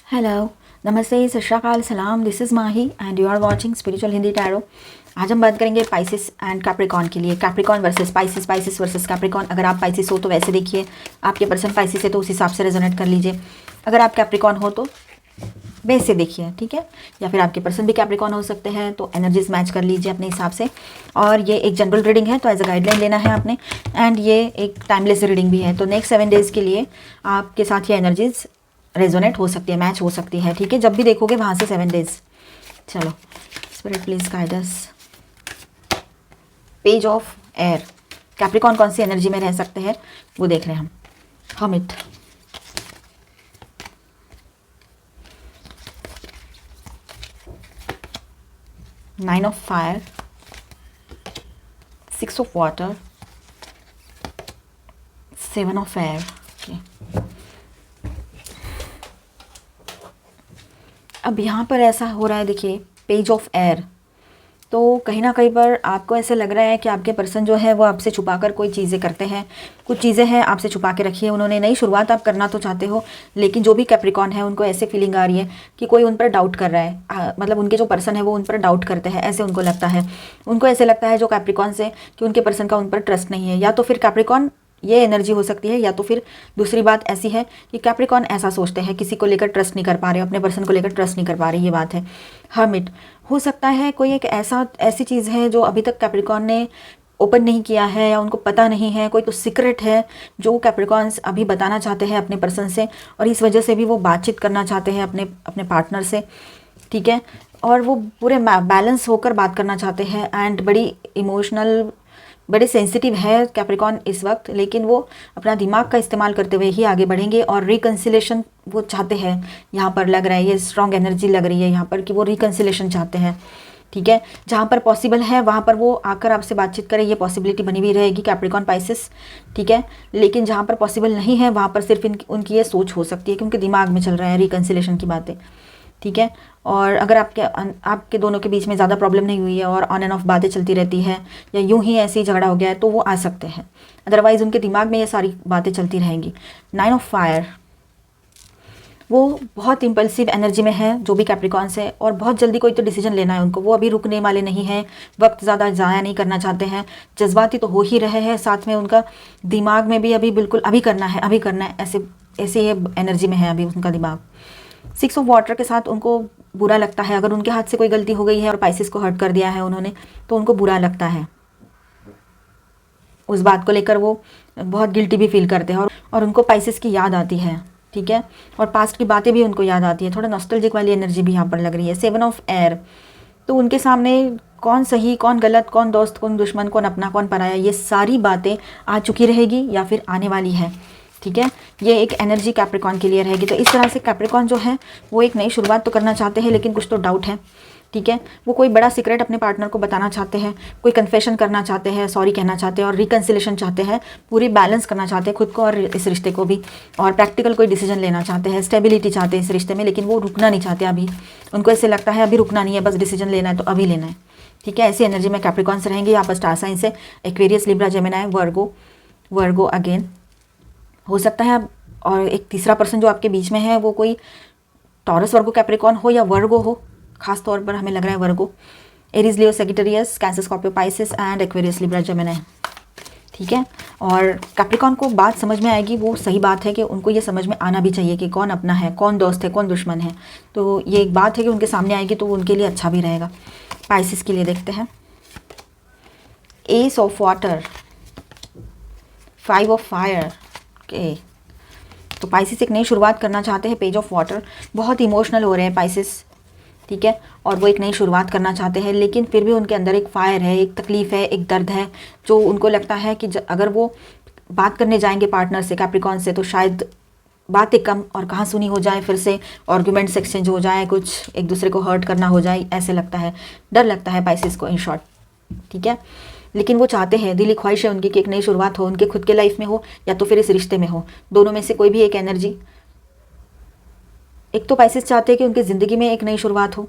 Hello, नमस्ते, सत श्री अकाल, सलाम। This is Mahi and you are watching spiritual Hindi tarot. आज हम बात करेंगे पाइसिस एंड कैप्रिकॉर्न के लिए। Capricorn versus Pisces, Pisces versus Capricorn. अगर आप पाइसिस हो तो वैसे देखिए, आपके पर्सन पाइसिस है तो उस हिसाब से रेजोनेट कर लीजिए। अगर आप कैप्रिकॉर्न हो तो वैसे देखिए, ठीक है। या फिर आपके पर्सन भी कैप्रिकॉर्न हो सकते हैं, तो एनर्जीज मैच कर लीजिए अपने हिसाब से। और ये एक जनरल रीडिंग है तो एज अ गाइडलाइन लेना है आपने। एंड ये एक टाइमलेस रीडिंग भी है, तो नेक्स्ट 7 डेज़ के लिए आपके साथ ये एनर्जीज रेजोनेट हो सकती है, मैच हो सकती है, ठीक है। जब भी देखोगे वहाँ से 7 डेज। चलो, spirit please guide us. Page of air, Capricorn कौन सी एनर्जी में रह सकते हैं वो देख रहे हैं हम। Hermit, nine of fire, 6 of water, 7 of air. अब यहाँ पर ऐसा हो रहा है, देखिए, पेज ऑफ एयर। तो कहीं ना कहीं पर आपको ऐसे लग रहा है कि आपके पर्सन जो है वो आपसे छुपाकर कोई चीज़ें करते हैं। कुछ चीज़ें हैं आपसे छुपा के रखी है उन्होंने। नई शुरुआत आप करना तो चाहते हो, लेकिन जो भी कैप्रिकॉर्न है उनको ऐसे फीलिंग आ रही है कि कोई उन पर डाउट कर रहा है। मतलब उनके जो पर्सन है वो उन पर डाउट करते हैं, ऐसे उनको लगता है। उनको ऐसे लगता है जो कैप्रिकॉर्न से कि उनके पर्सन का उन पर ट्रस्ट नहीं है। या तो फिर कैप्रिकॉर्न ये एनर्जी हो सकती है, या तो फिर दूसरी बात ऐसी है कि कैप्रिकॉर्न ऐसा सोचते हैं, किसी को लेकर ट्रस्ट नहीं कर पा रहे, अपने पर्सन को लेकर ट्रस्ट नहीं कर पा रहे, ये बात है। हर्मिट हो सकता है कोई एक ऐसी चीज़ है जो अभी तक कैप्रिकॉर्न ने ओपन नहीं किया है या उनको पता नहीं है। कोई तो सीक्रेट है जो कैप्रिकॉर्न्स अभी बताना चाहते हैं अपने पर्सन से, और इस वजह से भी वो बातचीत करना चाहते हैं अपने अपने पार्टनर से, ठीक है। और वो पूरे बैलेंस होकर बात करना चाहते हैं। एंड बड़ी इमोशनल, बड़े सेंसिटिव है कैप्रिकॉर्न इस वक्त, लेकिन वो अपना दिमाग का इस्तेमाल करते हुए ही आगे बढ़ेंगे। और रिकन्सिलेशन वो चाहते हैं, यहाँ पर लग रहा है, ये स्ट्रॉन्ग एनर्जी लग रही है यहाँ पर कि वो रिकन्सिलेशन चाहते हैं, ठीक है। जहाँ पर पॉसिबल है वहाँ पर वो आकर आपसे बातचीत करें, ये पॉसिबिलिटी बनी हुई रहेगी कैप्रिकॉर्न पाइसिस, ठीक है। लेकिन जहाँ पर पॉसिबल नहीं है वहाँ पर सिर्फ उनकी ये सोच हो सकती है, क्योंकि दिमाग में चल रहा है रिकन्सिलेशन की बातें, ठीक है। और अगर आपके दोनों के बीच में ज़्यादा प्रॉब्लम नहीं हुई है और ऑन एंड ऑफ बातें चलती रहती है, या यूं ही ऐसे ही झगड़ा हो गया है, तो वो आ सकते हैं। अदरवाइज़ उनके दिमाग में ये सारी बातें चलती रहेंगी। 9 ऑफ फायर, वो बहुत इम्पल्सिव एनर्जी में है जो भी कैप्रिकॉर्न्स है, और बहुत जल्दी कोई तो डिसीजन लेना है उनको। वो अभी रुकने वाले नहीं हैं, वक्त ज़्यादा ज़ाया नहीं करना चाहते हैं। जज्बाती तो हो ही रहे हैं, साथ में उनका दिमाग में भी अभी बिल्कुल अभी करना है, अभी करना है, ऐसे ऐसे ये एनर्जी में है अभी उनका दिमाग। 6 ऑफ वाटर के साथ उनको बुरा लगता है, अगर उनके हाथ से कोई गलती हो गई है और पाइसिस को हर्ट कर दिया है उन्होंने, तो उनको बुरा लगता है। उस बात को लेकर वो बहुत गिल्टी भी फील करते हैं, और उनको पाइसिस की याद आती है, ठीक है। और पास्ट की बातें भी उनको याद आती है। थोड़ा नॉस्टैल्जिक वाली एनर्जी भी यहाँ पर लग रही है। 7 ऑफ एयर, तो उनके सामने कौन सही, कौन गलत, कौन दोस्त, कौन दुश्मन, कौन अपना, कौन पराया, ये सारी बातें आ चुकी रहेगी या फिर आने वाली है, ठीक है। ये एक एनर्जी कैप्रिकॉर्न के लिए रहेगी। तो इस तरह से कैप्रिकॉर्न जो है वो एक नई शुरुआत तो करना चाहते हैं, लेकिन कुछ तो डाउट है, ठीक है। वो कोई बड़ा सीक्रेट अपने पार्टनर को बताना चाहते हैं, कोई कन्फेशन करना चाहते हैं, सॉरी कहना चाहते हैं, और रिकन्सिलेशन चाहते हैं, पूरी बैलेंस करना चाहते हैं खुद को और इस रिश्ते को भी, और प्रैक्टिकल कोई डिसीजन लेना चाहते हैं, स्टेबिलिटी चाहते हैं इस रिश्ते में। लेकिन वो रुकना नहीं चाहते अभी, उनको ऐसे लगता है अभी रुकना नहीं है, बस डिसीजन लेना है तो अभी लेना है, ठीक है। ऐसी एनर्जी में कैप्रिकॉर्न्स रहेंगे। यहाँ पर स्टार साइन से एक्वेरियस, लिब्रा, जेमिनी, वर्गो अगेन हो सकता है। और एक तीसरा पर्सन जो आपके बीच में है वो कोई टॉरस, वर्गो, कैप्रिकॉर्न हो या वर्गो हो। खास तौर पर हमें लग रहा है Virgo, Aries, Leo, Sagittarius, Cancer, Scorpio, Pisces and Aquarius, Libra, Gemini, ठीक है। और कैप्रिकॉर्न को बात समझ में आएगी, वो सही बात है कि उनको ये समझ में आना भी चाहिए कि कौन अपना है, कौन दोस्त है, कौन दुश्मन है। तो ये एक बात है कि उनके सामने आएगी तो उनके लिए अच्छा भी रहेगा। पाइसिस के लिए देखते हैं। S of water, 5 of fire, okay. तो पाइसिस एक नई शुरुआत करना चाहते हैं। पेज ऑफ वाटर, बहुत इमोशनल हो रहे हैं पाइसिस, ठीक है। और वो एक नई शुरुआत करना चाहते हैं, लेकिन फिर भी उनके अंदर एक फायर है, एक तकलीफ़ है, एक दर्द है, जो उनको लगता है कि अगर वो बात करने जाएंगे पार्टनर से, कैप्रिकॉर्न से, तो शायद बातें कम और कहाँ सुनी हो जाए, फिर से आर्गूमेंट्स एक्सचेंज हो जाए, कुछ एक दूसरे को हर्ट करना हो जाए, ऐसे लगता है, डर लगता है पाइसिस को, इन शॉर्ट, ठीक है। लेकिन वो चाहते हैं, दिली ख्वाहिश है उनकी कि एक नई शुरुआत हो, उनके खुद के लाइफ में हो या तो फिर इस रिश्ते में हो, दोनों में से कोई भी एक एनर्जी। एक तो पाइसिस चाहते हैं कि उनकी ज़िंदगी में एक नई शुरुआत हो,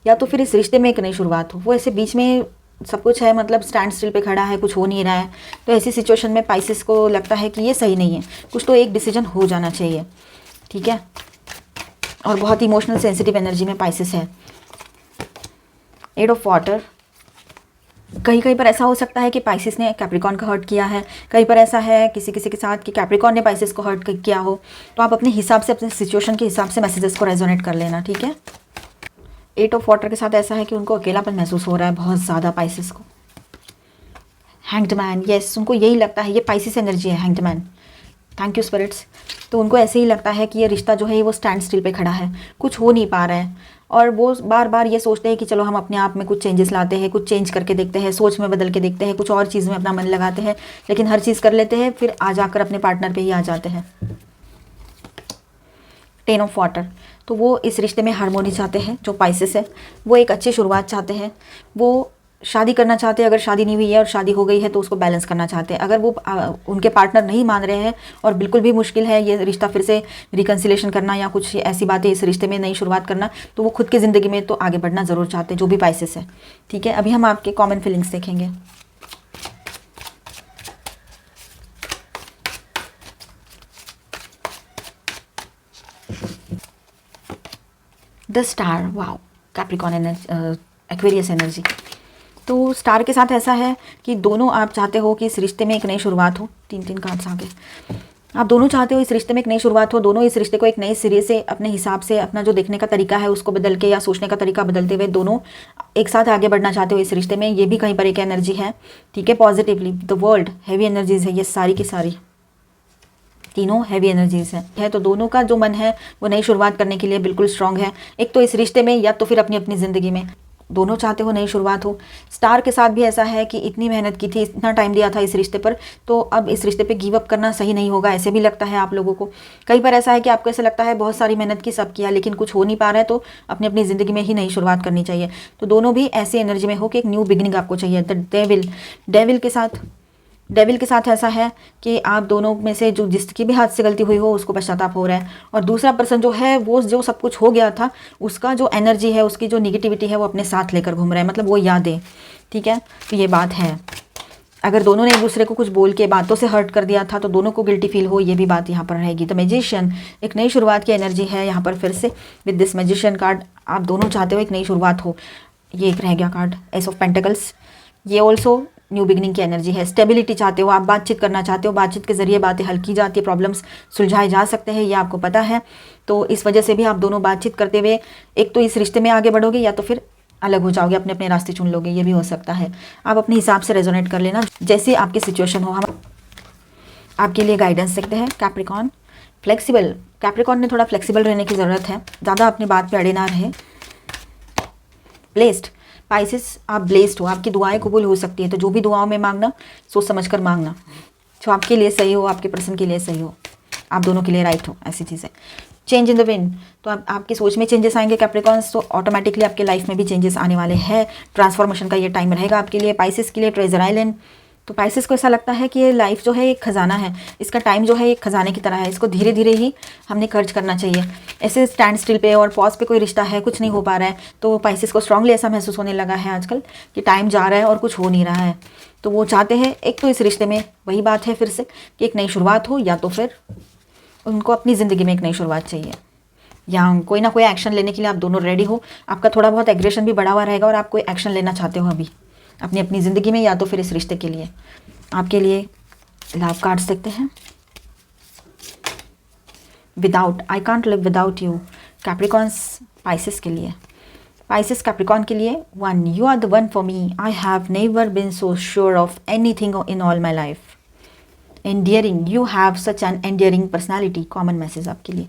या तो फिर इस रिश्ते में एक नई शुरुआत हो। वो ऐसे बीच में सब कुछ है, मतलब स्टैंड स्टिल पे खड़ा है, कुछ हो नहीं रहा है। तो ऐसी सिचुएशन में पाइसिस को लगता है कि ये सही नहीं है, कुछ तो एक डिसीजन हो जाना चाहिए, ठीक है। और बहुत इमोशनल सेंसिटिव एनर्जी में पाइसेस है। 8 ऑफ वाटर, कहीं पर ऐसा हो सकता है कि पाइसेस ने कैप्रिकॉर्न को हर्ट किया है, कहीं पर ऐसा है किसी के साथ कि कैप्रिकॉर्न ने पाइसेस को हर्ट किया हो। तो आप अपने हिसाब से, अपने सिचुएशन के हिसाब से मैसेजेस को रेजोनेट कर लेना, ठीक है। 8 ऑफ वाटर के साथ ऐसा है कि उनको अकेलापन महसूस हो रहा है बहुत ज़्यादा पाइसेस को। हैंग्ड मैन, यस, उनको यही लगता है, ये पाइसेस एनर्जी है hanged man. Thank you spirits. तो उनको ऐसे ही लगता है कि ये रिश्ता जो है वो स्टैंड स्टिल पे खड़ा है, कुछ हो नहीं पा रहा है, और वो बार बार ये सोचते हैं कि चलो हम अपने आप में कुछ चेंजेस लाते हैं, कुछ चेंज करके देखते हैं, सोच में बदल के देखते हैं, कुछ और चीज़ में अपना मन लगाते हैं, लेकिन हर चीज़ कर लेते हैं, फिर आ जाकर अपने पार्टनर पे ही आ जाते हैं। 10 ऑफ वाटर, तो वो इस रिश्ते में हार्मोनी चाहते हैं, जो पाइसेस है वो एक अच्छी शुरुआत चाहते हैं, वो शादी करना चाहते हैं, अगर शादी नहीं हुई है और शादी हो गई है तो उसको बैलेंस करना चाहते हैं। अगर वो उनके पार्टनर नहीं मान रहे हैं और बिल्कुल भी मुश्किल है ये रिश्ता फिर से रिकन्सिलेशन करना या कुछ ऐसी बातें इस रिश्ते में नई शुरुआत करना, तो वो खुद की ज़िंदगी में तो आगे बढ़ना ज़रूर चाहते हैं, जो भी पाइसेस है, ठीक है। अभी हम आपके कॉमन फीलिंग्स देखेंगे। The star, wow, Capricorn energy, Aquarius energy. तो स्टार के साथ ऐसा है कि दोनों आप चाहते हो कि इस रिश्ते में एक नई शुरुआत हो। 3 कार्ड्स आगे, आप दोनों चाहते हो इस रिश्ते में एक नई शुरुआत हो, दोनों इस रिश्ते को एक नए सिरे से अपने हिसाब से, अपना जो देखने का तरीका है उसको बदल के या सोचने का तरीका बदलते हुए दोनों एक साथ आगे बढ़ना चाहते हो इस रिश्ते में। ये भी कहीं पर एक एनर्जी है, ठीक है। Positively the world, heavy energies है ये सारी की सारी, तीनों हैवी एनर्जीज है। तो दोनों का जो मन है वो नई शुरुआत करने के लिए बिल्कुल स्ट्रांग है, एक तो इस रिश्ते में या तो फिर अपनी अपनी ज़िंदगी में, दोनों चाहते हो नई शुरुआत हो। स्टार के साथ भी ऐसा है कि इतनी मेहनत की थी, इतना टाइम दिया था इस रिश्ते पर, तो अब इस रिश्ते पे गिव अप करना सही नहीं होगा, ऐसे भी लगता है आप लोगों को। कई बार ऐसा है कि आपको ऐसा लगता है बहुत सारी मेहनत की, सब किया, लेकिन कुछ हो नहीं पा रहा है, तो अपनी अपनी ज़िंदगी में ही नई शुरुआत करनी चाहिए। तो दोनों भी ऐसी एनर्जी में हो कि एक न्यू बिगिनिंग आपको चाहिए। द डेविल के साथ ऐसा है कि आप दोनों में से जो जिसकी भी हाथ से गलती हुई हो उसको पश्चाताप हो रहा है, और दूसरा पर्सन जो है वो जो सब कुछ हो गया था उसका जो एनर्जी है, उसकी जो निगेटिविटी है वो अपने साथ लेकर घूम रहा है, मतलब वो यादें, ठीक है। तो ये बात है, अगर दोनों ने एक दूसरे को कुछ बोल के बातों से हर्ट कर दिया था तो दोनों को गिल्टी फील हो, ये भी बात यहाँ पर रहेगी। द मैजिशियन, एक नई शुरुआत की एनर्जी है यहाँ पर फिर से विद दिस मैजिशियन कार्ड। आप दोनों चाहते हो एक नई शुरुआत हो, ये एक रह गया कार्ड, एस ऑफ पेंटिकल्स। ये ऑल्सो न्यू बिगिनिंग की एनर्जी है। स्टेबिलिटी चाहते हो, आप बातचीत करना चाहते हो, बातचीत के जरिए बातें हल की जाती है, प्रॉब्लम्स सुलझाए जा सकते हैं, ये आपको पता है। तो इस वजह से भी आप दोनों बातचीत करते हुए एक तो इस रिश्ते में आगे बढ़ोगे या तो फिर अलग हो जाओगे, अपने अपने रास्ते चुन लोगे, ये भी हो सकता है। आप अपने हिसाब से रेजोनेट कर लेना, जैसे आपकी सिचुएशन हो। हम आपके लिए गाइडेंस देखते हैं। कैप्रिकॉर्न, फ्लेक्सिबल, कैप्रिकॉर्न ने थोड़ा फ्लेक्सिबल रहने की ज़रूरत है, ज़्यादा अपनी बात पे अड़े ना रहे। ब्लेस्ड, पाइसेस, आप ब्लेस्ड हो, आपकी दुआएं कबूल हो सकती है, तो जो भी दुआओं में मांगना सोच समझ कर मांगना, जो आपके लिए सही हो, आपके पर्सन के लिए सही हो, आप दोनों के लिए राइट हो, ऐसी चीज़ है। चेंज इन द विंड, तो आपकी सोच में चेंजेस आएंगे कैप्रिकॉर्न्स, तो ऑटोमेटिकली आपके लाइफ में भी चेंजेस आने वाले हैं। ट्रांसफॉर्मेशन का ये टाइम रहेगा आपके लिए। पाइसेस के लिए ट्रेजर आइलैंड, तो पाइसेस को ऐसा लगता है कि ये लाइफ जो है एक खजाना है, इसका टाइम जो है एक खजाने की तरह है, इसको धीरे धीरे ही हमने खर्च करना चाहिए। ऐसे स्टैंड स्टिल पे और पॉज पे कोई रिश्ता है, कुछ नहीं हो पा रहा है, तो पाइसेस को स्ट्रांगली ऐसा महसूस होने लगा है आजकल कि टाइम जा रहा है और कुछ हो नहीं रहा है। तो वो चाहते हैं एक तो इस रिश्ते में वही बात है फिर से कि एक नई शुरुआत हो, या तो फिर उनको अपनी ज़िंदगी में एक नई शुरुआत चाहिए, या कोई ना कोई एक्शन लेने के लिए आप दोनों रेडी हो। आपका थोड़ा बहुत एग्रेशन भी बढ़ा हुआ रहेगा और आप कोई एक्शन लेना चाहते हो अभी अपनी अपनी ज़िंदगी में, या तो फिर इस रिश्ते के लिए। आपके लिए लव कार्ड्स देखते हैं। Without, I can't live without you, Capricorns Pisces के लिए। पाइसेस कैप्रिकॉर्न के लिए, 1, you are the one for me, I have never been so sure of anything in all my life. Endearing, you have such an endearing personality, common message आपके लिए।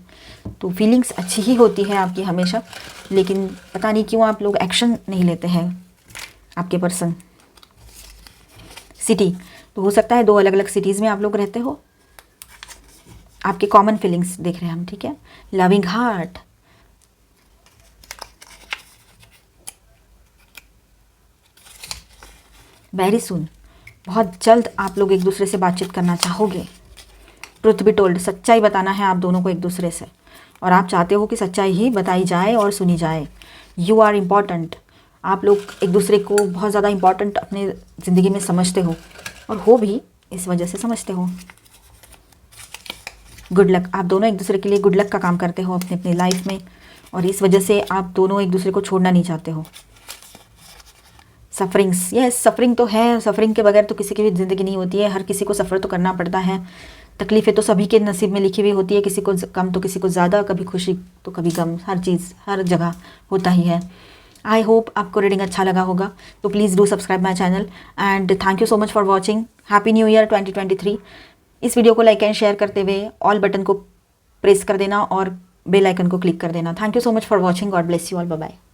तो feelings अच्छी ही होती है आपकी हमेशा, लेकिन पता नहीं क्यों आप लोग एक्शन नहीं लेते हैं, आपके पर्सन। सिटी, तो हो सकता है 2 अलग अलग सिटीज़ में आप लोग रहते हो। आपके कॉमन फीलिंग्स देख रहे हैं हम, ठीक है। लविंग हार्ट, वेरी सुन, बहुत जल्द आप लोग एक दूसरे से बातचीत करना चाहोगे। ट्रुथ बी टोल्ड, सच्चाई बताना है आप दोनों को एक दूसरे से, और आप चाहते हो कि सच्चाई ही बताई जाए और सुनी जाए। यू आर इम्पॉर्टेंट, आप लोग एक दूसरे को बहुत ज़्यादा इम्पॉर्टेंट अपने ज़िंदगी में समझते हो, और हो भी इस वजह से समझते हो। गुड लक, आप दोनों एक दूसरे के लिए गुड लक का काम करते हो अपनी अपनी लाइफ में। और इस वजह से आप दोनों एक दूसरे को छोड़ना नहीं चाहते हो। सफरिंग्स, यस सफरिंग तो है, सफरिंग के बगैर तो किसी की भी ज़िंदगी नहीं होती है, हर किसी को सफ़र तो करना पड़ता है। तकलीफ़ें तो सभी के नसीब में लिखी हुई होती है, किसी को कम तो किसी को ज़्यादा, कभी खुशी तो कभी गम, हर चीज़ हर जगह होता ही है। आई होप आपको रीडिंग अच्छा लगा होगा, तो please do subscribe my channel and thank you so much for watching. Happy new year 2023। इस वीडियो को लाइक एंड शेयर करते हुए ऑल बटन को प्रेस कर देना और बेल आइकन को क्लिक कर देना। Thank you so much for watching. God bless you all. Bye bye.